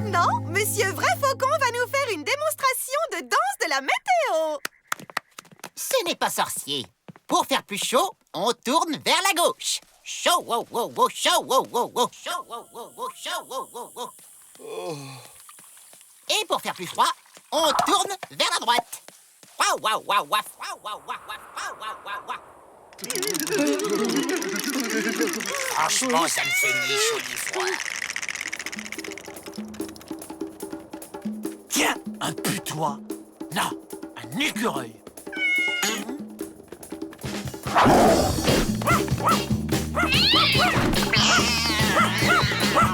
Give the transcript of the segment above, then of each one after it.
maintenant, Monsieur Vrai Faucon va nous faire une démonstration de danse de la météo. Ce n'est pas sorcier. Pour faire plus chaud, on tourne vers la gauche. Chaud, wow, wow, wow, chaud, wow, wow, wow, chaud, wow, wow, wow, chaud, wow, wow, wow. Et pour faire plus froid, on tourne vers la droite. Waouh, waouh, waouh, waouh, waouh, waouh, waouh, waouh, waouh, waouh. Franchement, ça ne fait ni chaud ni froid. Tiens, un putois. Non, un écureuil.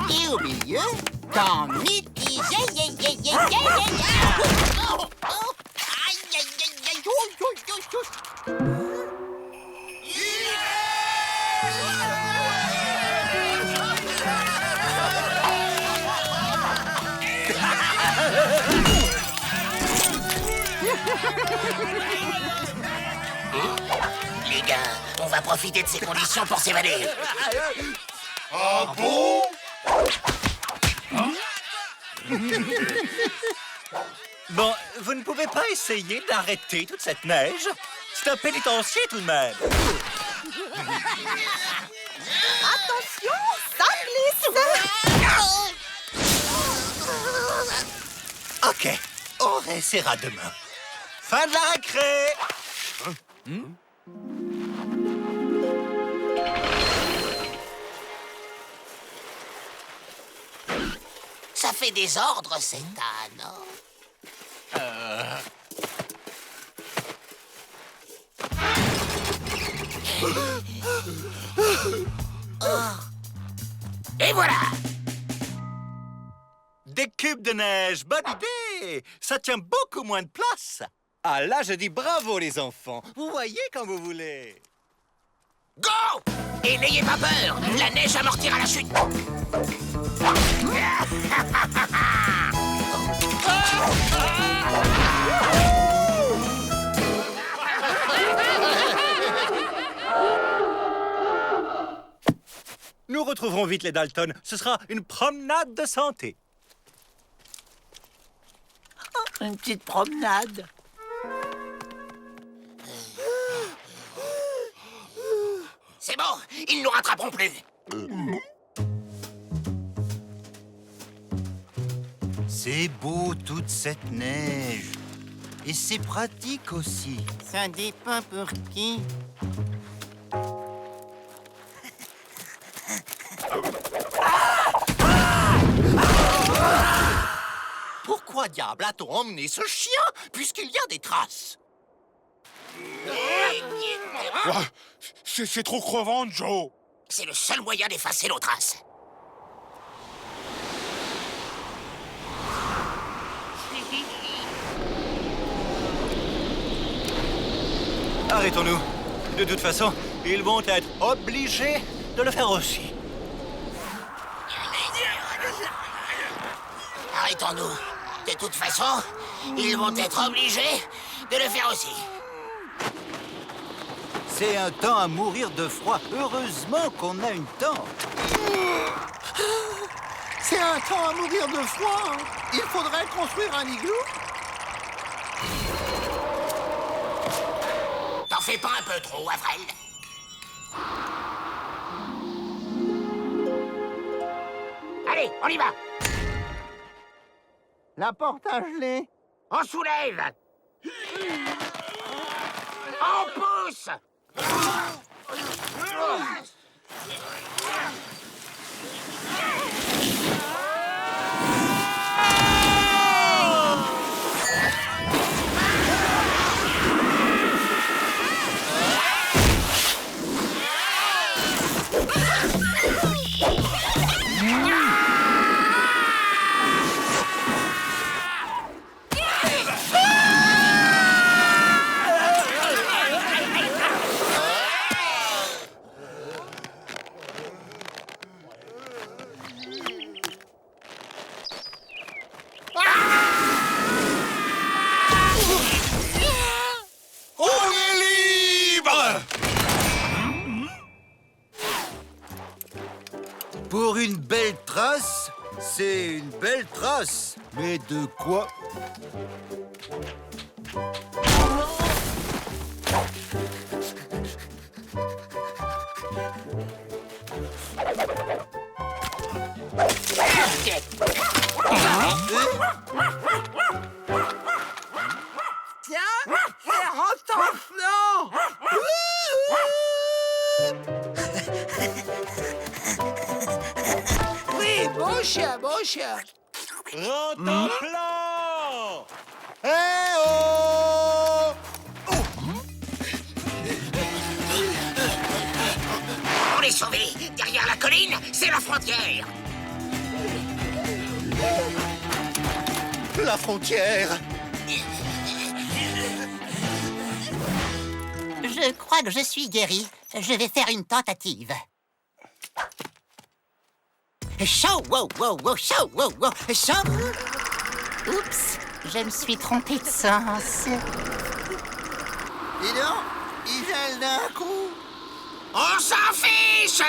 Et au milieu, dans mitigé, aïe, aïe, aïe, aïe, Les gars, on va profiter de ces conditions pour s'évader. Ah bon? Bon, vous ne pouvez pas essayer d'arrêter toute cette neige? C'est un pénitencier tout de même. Attention, ça glisse. OK, on réessayera demain. Fin de la récré. Ça fait désordre, cette âne. Et voilà! Des cubes de neige, bonne idée! Ça tient beaucoup moins de place. Ah là, je dis bravo, les enfants. Vous voyez quand vous voulez. Go! Et n'ayez pas peur, la neige amortira la chute. Nous retrouverons vite les Dalton. Ce sera une promenade de santé. Une petite promenade. C'est bon, ils ne nous rattraperont plus. C'est beau toute cette neige. Et c'est pratique aussi. Ça dépend pour qui. Pourquoi diable a-t-on emmené ce chien, puisqu'il y a des traces? Ah, c'est trop crevant, Joe. C'est le seul moyen d'effacer nos traces. Arrêtons-nous. De toute façon, ils vont être obligés de le faire aussi. Arrêtons-nous. De toute façon, ils vont être obligés de le faire aussi. C'est un temps à mourir de froid. Heureusement qu'on a une tente. C'est un temps à mourir de froid. Il faudrait construire un igloo. T'en fais pas un peu trop, Avril. Allez, on y va. La porte a gelé. On soulève. On pousse. trace. C'est une belle trace. Mais de quoi? Tiens, c'est rentanflant. Oui, bon chien, bon chien. Rentemplant! Eh oh! On est sauvés. Derrière la colline, c'est la frontière. La frontière! Je crois que je suis guéri. Je vais faire une tentative. Chaud, wow, wow, wow, chaud, wow, wow, chaud. Oups, je me suis trompé de sens. Dis donc, il gèle d'un coup. On s'en fiche.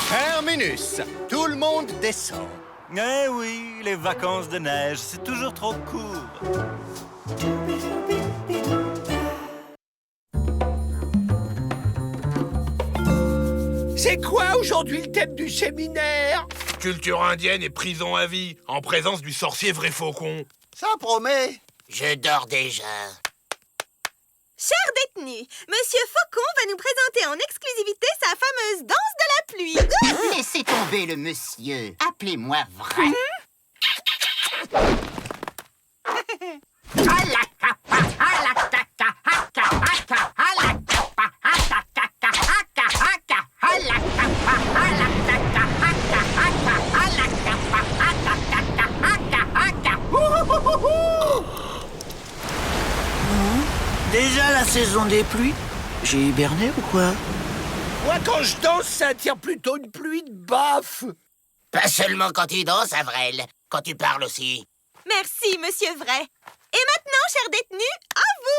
Terminus! Tout le monde descend. Eh oui, les vacances de neige, c'est toujours trop court. C'est quoi aujourd'hui le thème du séminaire? Culture indienne et prison à vie, en présence du sorcier vrai faucon. Ça promet. Je dors déjà. Chers détenus, Monsieur Faucon va nous présenter en exclusivité sa fameuse danse de la pluie. Laissez tomber le monsieur. Appelez-moi vrai. Déjà la saison des pluies? J'ai hiberné ou quoi? Moi, quand je danse, ça attire plutôt une pluie de baffes. Pas seulement quand tu danses, Avril. Quand tu parles aussi. Merci, Monsieur Vrai. Et maintenant, chers détenus, à vous.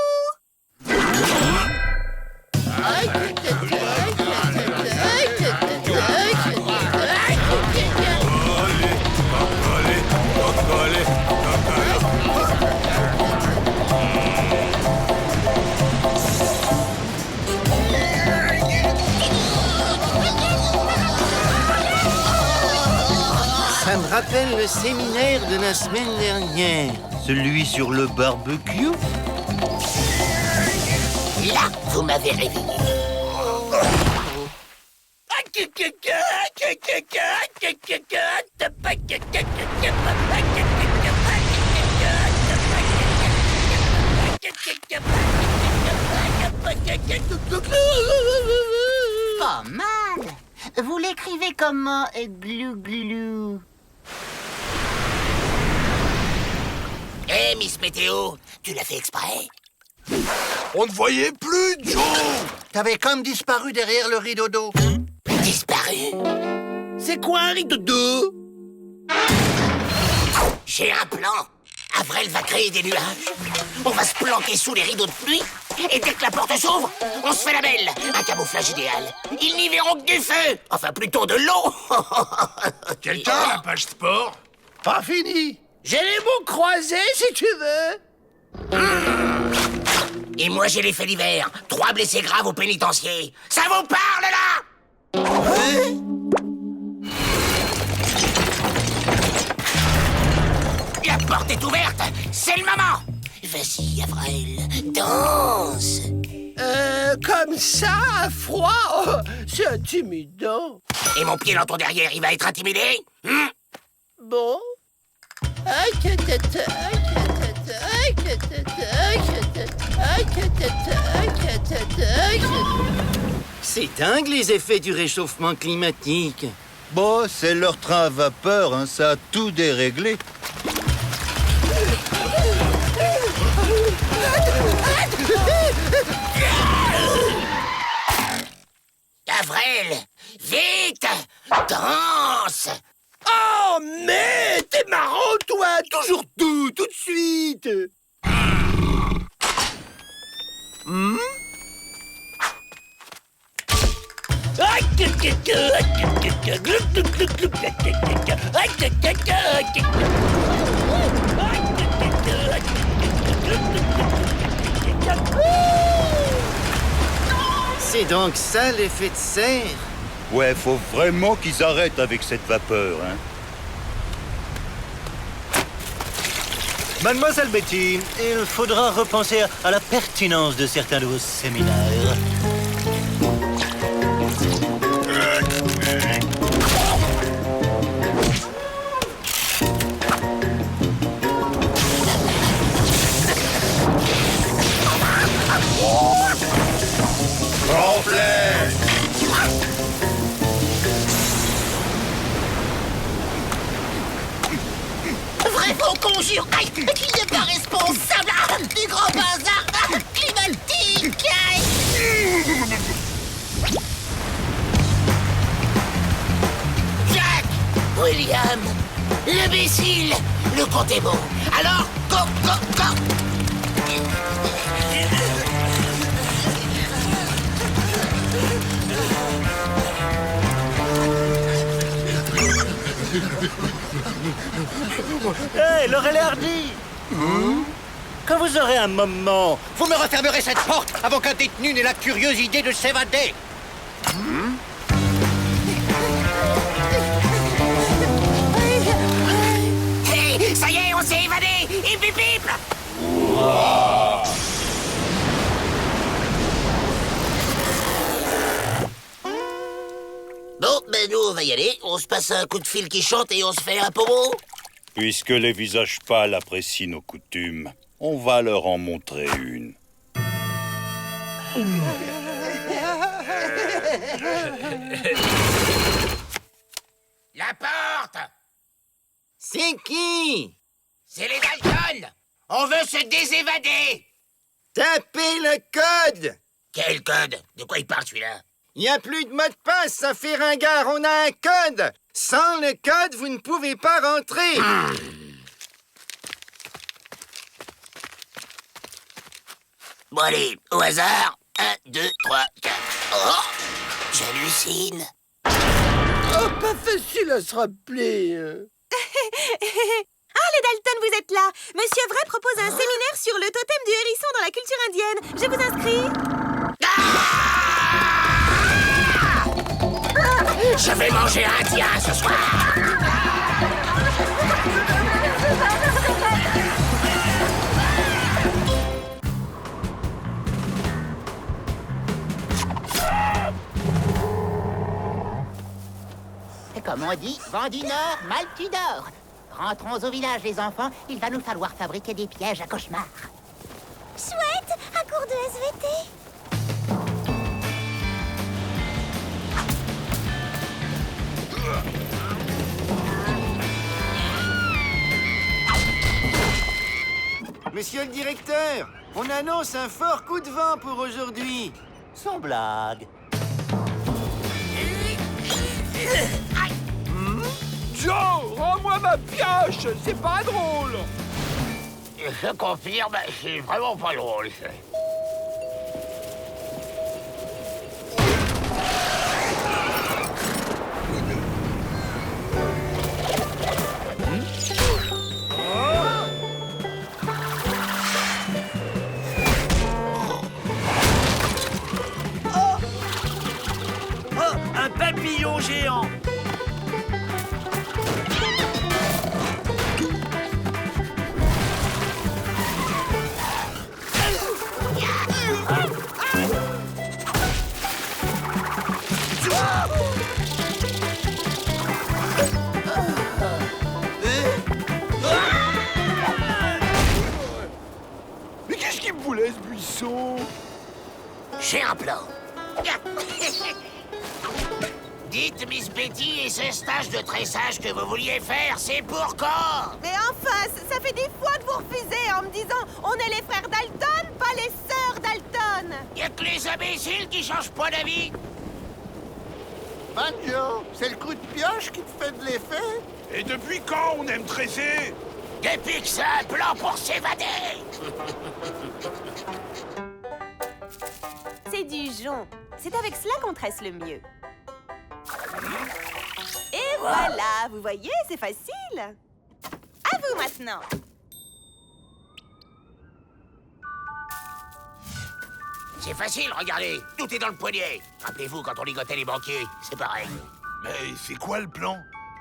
Ça me rappelle le séminaire de la semaine dernière. Celui sur le barbecue? Là, vous m'avez réveillé. Pas mal. Vous l'écrivez comment, glou-glou? Hé, Miss Météo, tu l'as fait exprès? On ne voyait plus, Joe. T'avais comme disparu derrière le rideau d'eau. Disparu? C'est quoi un rideau d'eau? J'ai un plan. Avril va créer des nuages. On va se planquer sous les rideaux de pluie. Et dès que la porte s'ouvre, on se fait la belle. Un camouflage idéal. Ils n'y verront que du feu. Enfin, plutôt de l'eau. Quelqu'un a la page sport? Pas fini. J'ai les mots croisés, si tu veux. Et moi, j'ai les faits divers. 3 blessés graves au pénitencier. Ça vous parle, là? La porte est ouverte. C'est le moment. Vas-y, Avril. Danse. Comme ça, à froid, oh, c'est intimidant. Et mon pied dans ton derrière, il va être intimidé? Bon. C'est dingue les effets du réchauffement climatique. Bon, c'est leur train à vapeur, hein, ça a tout déréglé. Avril, vite! Danse! Oh, mais t'es marrant, toi. Toujours tout de suite. C'est donc ça l'effet de serre? Ouais, faut vraiment qu'ils arrêtent avec cette vapeur, hein. Mademoiselle Betty, il faudra repenser à la pertinence de certains de vos séminaires. Vrai faux conjure qui n'est pas responsable du grand bazar climatique. Jack, William, l'imbécile, le compte est bon. Alors, go. Hé, Laurel et Hardy! Quand vous aurez un moment, vous me refermerez cette porte avant qu'un détenu n'ait la curieuse idée de s'évader. Hey, ça y est, on s'est évadé. Hip hip hip. Bon, ben nous on va y aller. On se passe un coup de fil qui chante et on se fait un pommeau. Puisque les visages pâles apprécient nos coutumes, on va leur en montrer une. La porte. C'est qui? C'est les Dalton. On veut se désévader. Tapez le code! Quel code? De quoi il parle celui-là? Il n'y a plus de mot de passe, ça fait ringard, on a un code! Sans le code, vous ne pouvez pas rentrer! Bon allez, au hasard. 1, 2, 3, 4. Oh! J'hallucine. Oh, pas facile à se rappeler! Ah, les Dalton, vous êtes là. Monsieur Vrai propose un séminaire sur le totem du hérisson dans la culture indienne. Je vous inscris. Je vais manger indien ce soir. Comme on dit, vent du nord, mal tu dors. Rentrons au village, les enfants. Il va nous falloir fabriquer des pièges à cauchemar. Chouette, un cours de SVT. Monsieur le directeur, on annonce un fort coup de vent pour aujourd'hui. Sans blague. Joe, rends-moi ma pioche, c'est pas drôle. Je confirme, c'est vraiment pas drôle. Un papillon géant! Mais qu'est-ce qu'il me voulait, ce buisson? J'ai un plan. Dites, Miss Betty, et ce stage de tressage que vous vouliez faire, c'est pour quand? Mais enfin, ça fait des fois que vous refusez en me disant on est les frères Dalton, pas les sœurs Dalton. Y'a que les imbéciles qui changent pas d'avis. Banjo, c'est le coup de pioche qui te fait de l'effet? Et depuis quand on aime tresser? Depuis que c'est un plan pour s'évader. C'est du jonc. C'est avec cela qu'on tresse le mieux. Voilà, vous voyez, c'est facile. À vous maintenant. C'est facile, regardez. Tout est dans le poignet. Rappelez-vous quand on ligotait les banquiers, c'est pareil. Mais c'est quoi le plan?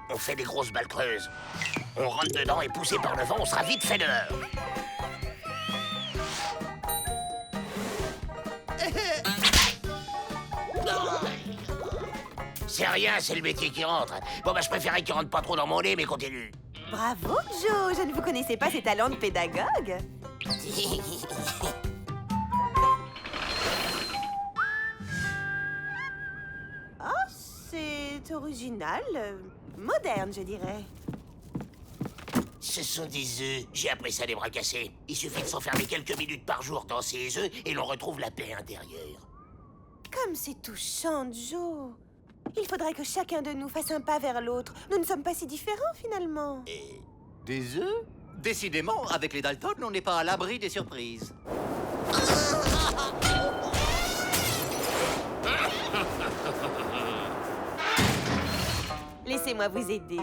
On fait des grosses balles creuses. On rentre dedans et poussé par le vent, on sera vite fait dehors. C'est rien, c'est le métier qui rentre. Bon, bah, je préférais qu'il rentre pas trop dans mon nez, mais continue. Bravo, Joe. Je ne vous connaissais pas ses talents de pédagogue. Oh, c'est original. Moderne, je dirais. Ce sont des œufs. J'ai appris ça des bras cassés. Il suffit de s'enfermer quelques minutes par jour dans ces œufs et l'on retrouve la paix intérieure. Comme c'est touchant, Joe. Il faudrait que chacun de nous fasse un pas vers l'autre. Nous ne sommes pas si différents, finalement. Des œufs? Décidément, avec les Dalton, on n'est pas à l'abri des surprises. Laissez-moi vous aider.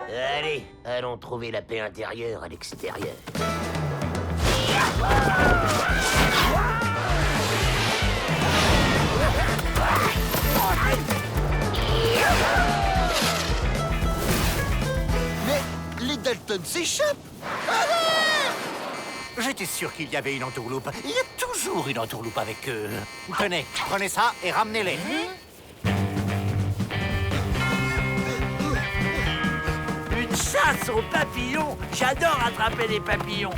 Allez, allons trouver la paix intérieure à l'extérieur. Mais les Dalton s'échappent! J'étais sûr qu'il y avait une entourloupe. Il y a toujours une entourloupe avec eux. Tenez, prenez ça et ramenez-les. Une chasse aux papillons. J'adore attraper les papillons.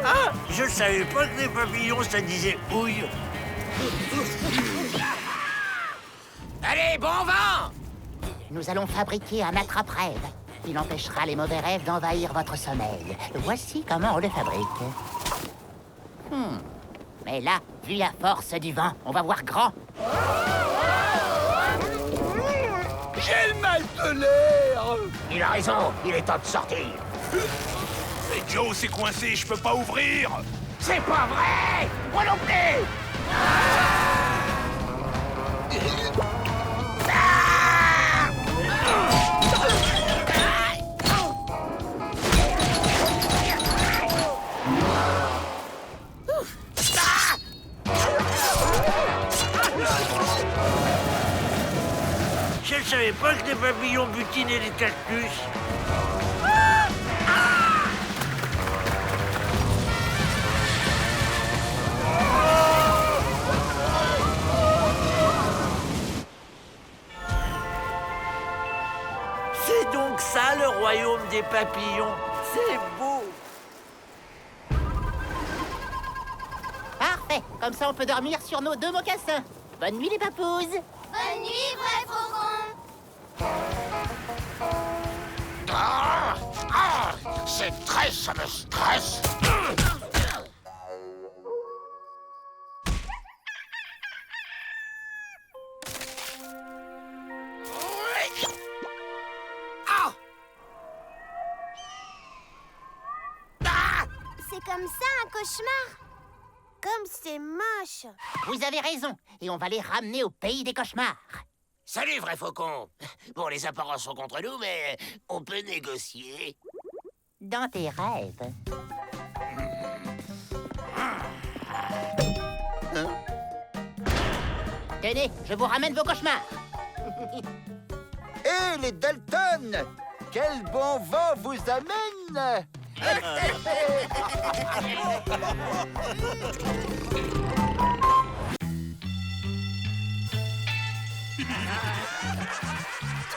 Ah, je savais pas que les papillons, ça disait ouille. Allez, bon vent! Nous allons fabriquer un attrape-rêve. Il empêchera les mauvais rêves d'envahir votre sommeil. Voici comment on le fabrique. Mais là, vu la force du vent, on va voir grand. J'ai le mal de l'air! Il a raison, il est temps de sortir. Mais Joe s'est coincé, je peux pas ouvrir! C'est pas vrai! Moi non plus! Je savais pas que les papillons butinaient les cactus. C'est donc ça le royaume des papillons. C'est beau. Parfait. Comme ça, on peut dormir sur nos 2 mocassins. Bonne nuit, les papouses. Bonne nuit, vrai faucon. C'est très, ça me stresse. C'est comme ça un cauchemar. Comme c'est moche. Vous avez raison. Et on va les ramener au pays des cauchemars. Salut, vrai faucon. Bon, les apparences sont contre nous, mais on peut négocier. Dans tes rêves. Tenez, je vous ramène vos cauchemars. Hé, les Dalton! Quel bon vent vous amène!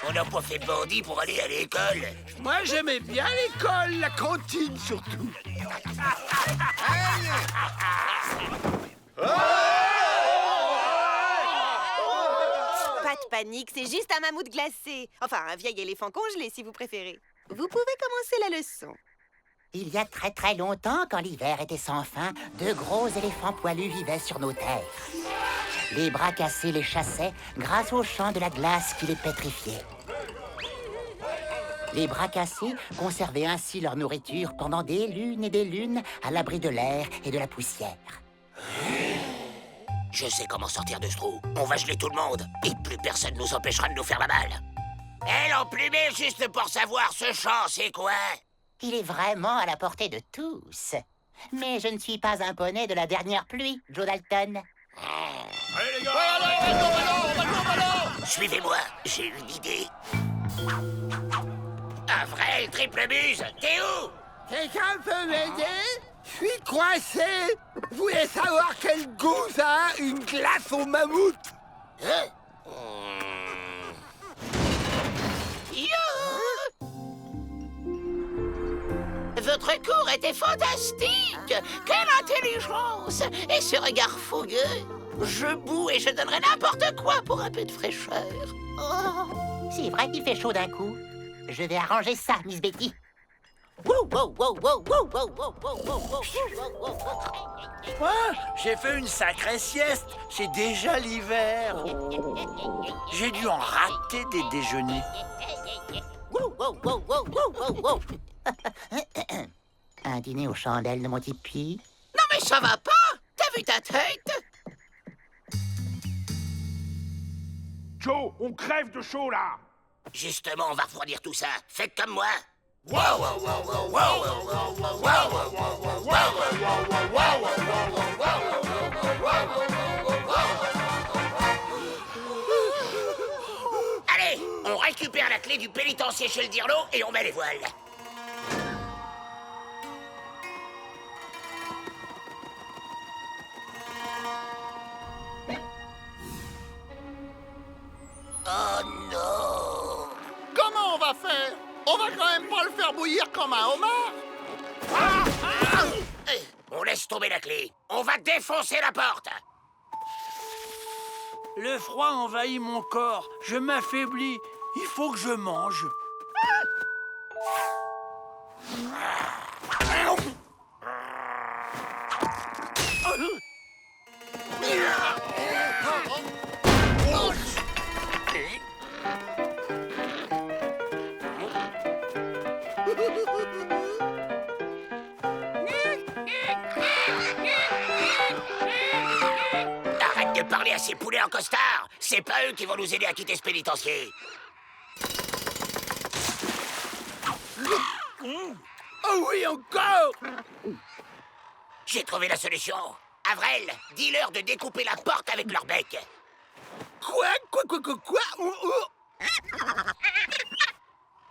On n'a pas fait de bandit pour aller à l'école. Moi, j'aimais bien l'école, la cantine surtout. Pas de panique, c'est juste un mammouth glacé. Enfin, un vieil éléphant congelé, si vous préférez. Vous pouvez commencer la leçon. Il y a très très longtemps, quand l'hiver était sans fin, 2 gros éléphants poilus vivaient sur nos terres. Les bras cassés les chassaient grâce au chant de la glace qui les pétrifiait. Les bras cassés conservaient ainsi leur nourriture pendant des lunes et des lunes à l'abri de l'air et de la poussière. Je sais comment sortir de ce trou. On va geler tout le monde et plus personne nous empêchera de nous faire la malle. Elle emplumée juste pour savoir ce chant, c'est quoi? Il est vraiment à la portée de tous. Mais je ne suis pas un poney de la dernière pluie, Joe Dalton. Allez les gars! Suivez-moi, j'ai une idée. Avrel, triple buse, t'es où? Quelqu'un peut m'aider? Je suis coincé. Vous voulez savoir quel goût ça a, une glace au mammouth? Hein? Votre cours était fantastique! Quelle intelligence! Et ce regard fougueux! Je boue et je donnerais n'importe quoi pour un peu de fraîcheur. Oh, c'est vrai qu'il fait chaud d'un coup. Je vais arranger ça, Miss Betty. Wow, wow, wow, wow, wow, wow, wow, wow, wow, wow, wow, wow. J'ai fait une sacrée sieste. C'est déjà l'hiver. J'ai dû en rater des déjeuners. Wow, wow, wow, wow, wow, wow, wow. Un dîner aux chandelles de mon tipi. Non mais ça va pas! T'as vu ta tête? Joe, on crève de chaud là! Justement, on va refroidir tout ça. Faites comme moi. Allez, on récupère la clé du pénitencier chez le dirlo et on met les voiles. Oh non! Comment on va faire? On va quand même pas le faire bouillir comme un homard. On laisse tomber la clé. On va défoncer la porte. Le froid envahit mon corps. Je m'affaiblis. Il faut que je mange. Arrête de parler à ces poulets en costard. C'est pas eux qui vont nous aider à quitter ce pénitencier. Oh oui, encore! J'ai trouvé la solution. Avrel, dis-leur de découper la porte avec leur bec. Quoi?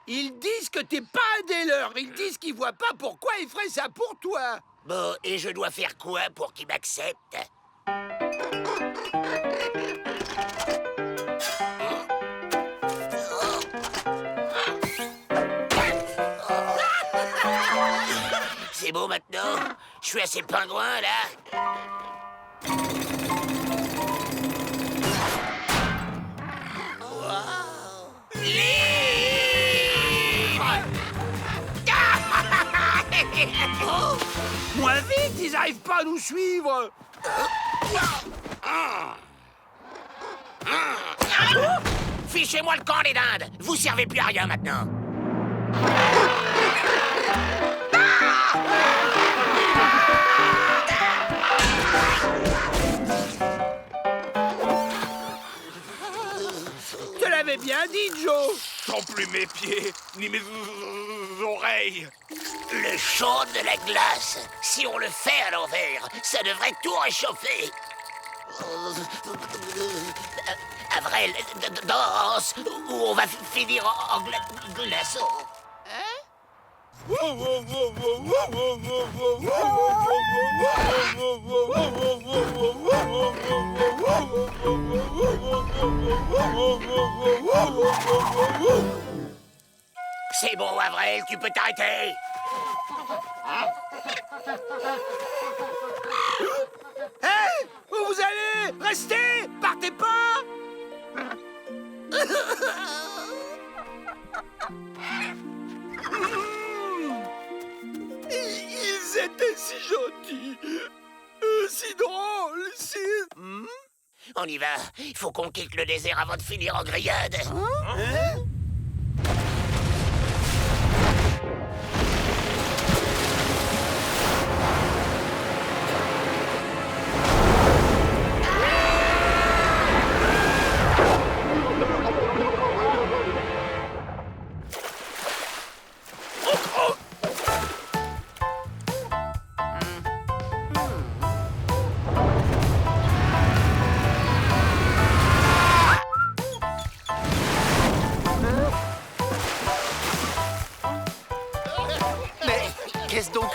Ils disent que t'es pas un des leurs. Ils disent qu'ils voient pas pourquoi ils feraient ça pour toi. Bon, et je dois faire quoi pour qu'ils m'acceptent? C'est bon maintenant? Je suis assez pingouin, là? Moins vite, ils arrivent pas à nous suivre. Fichez-moi le camp, les dindes! Vous servez plus à rien maintenant! Je te l'avais bien dit, Joe. Sans plus mes pieds, ni mes oreilles. Le chaud de la glace, si on le fait à l'envers, ça devrait tout réchauffer. Avrel, danse, ou on va finir en glaçon. C'est bon, Avrel, tu peux t'arrêter. Hé! Où vous allez? Restez! Partez pas! Ils étaient si gentils, si drôles, si... On y va. Il faut qu'on quitte le désert avant de finir en grillade.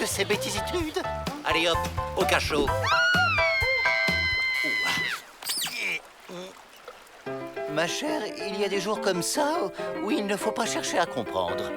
que ces bêtisitudes. Allez hop, au cachot. Ma chère, il y a des jours comme ça où il ne faut pas chercher à comprendre.